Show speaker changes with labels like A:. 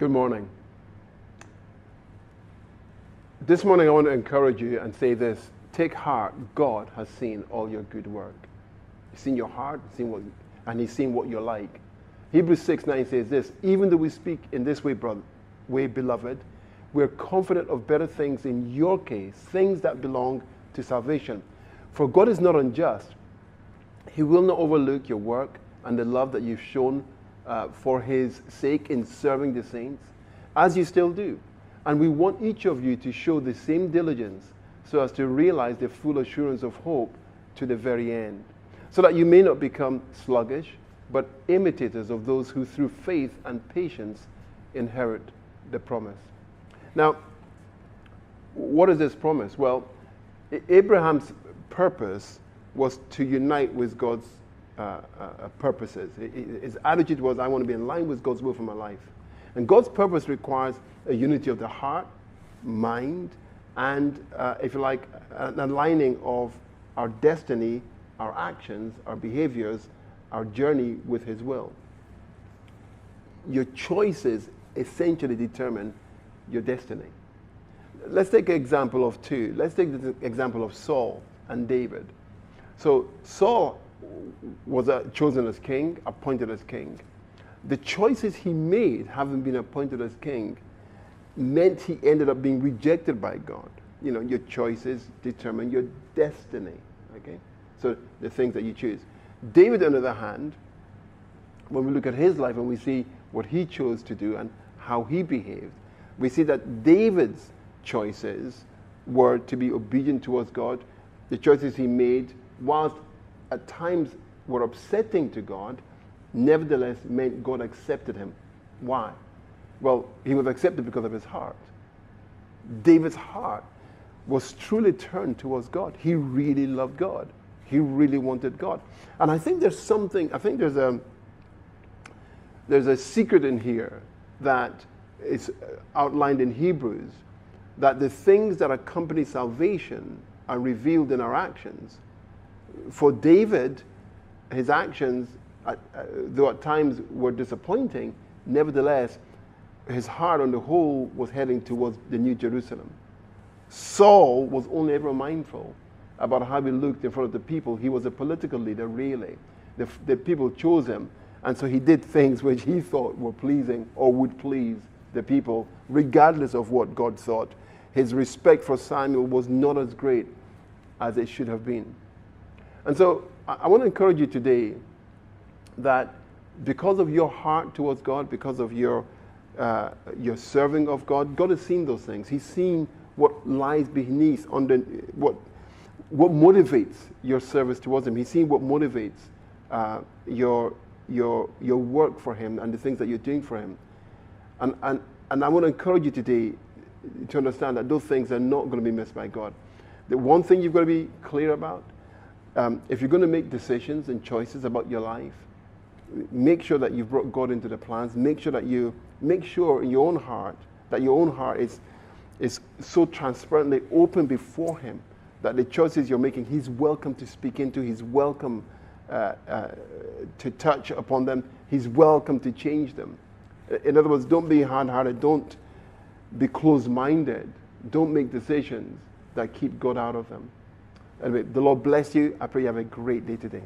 A: Good morning. This morning I want to encourage you and say this. Take heart. God has seen all your good work. He's seen your heart, and He's seen what you're like. Hebrews 6:9 says this, even though we speak in this way, beloved, we're confident of better things in your case, things that belong to salvation. For God is not unjust. He will not overlook your work and the love that you've shown for His sake in serving the saints, as you still do. And we want each of you to show the same diligence so as to realize the full assurance of hope to the very end, so that you may not become sluggish, but imitators of those who through faith and patience inherit the promise. Now, what is this promise? Well, Abraham's purpose was to unite with God's purposes. His attitude was, I want to be in line with God's will for my life. And God's purpose requires a unity of the heart, mind, and, if you like, an aligning of our destiny, our actions, our behaviors, our journey with His will. Your choices essentially determine your destiny. Let's take an example of two. Let's take the example of Saul and David. So Saul was chosen as king, appointed as king. The choices he made, having been appointed as king, meant he ended up being rejected by God. You know, your choices determine your destiny. Okay? So the things that you choose. David, on the other hand, when we look at his life and we see what he chose to do and how he behaved, we see that David's choices were to be obedient towards God. The choices he made, whilst at times were upsetting to God, nevertheless meant God accepted him. Why? Well, he was accepted because of his heart. David's heart was truly turned towards God. He really loved God. He really wanted God. And I think there's a secret in here that is outlined in Hebrews, that the things that accompany salvation are revealed in our actions. For David, his actions, though at times were disappointing, nevertheless, his heart on the whole was heading towards the New Jerusalem. Saul was only ever mindful about how he looked in front of the people. He was a political leader, really. The people chose him, and so he did things which he thought were pleasing or would please the people, regardless of what God thought. His respect for Samuel was not as great as it should have been. And so I want to encourage you today that because of your heart towards God, because of your serving of God, God has seen those things. He's seen what lies beneath, what motivates your service towards Him. He's seen what motivates your work for Him and the things that you're doing for Him. And I want to encourage you today to understand that those things are not going to be missed by God. The one thing you've got to be clear about, if you're going to make decisions and choices about your life, make sure that you've brought God into the plans. Make sure in your own heart that your own heart is so transparently open before Him that the choices you're making, He's welcome to speak into. He's welcome to touch upon them. He's welcome to change them. In other words, don't be hard-hearted. Don't be closed-minded. Don't make decisions that keep God out of them. Anyway, the Lord bless you. I pray you have a great day today.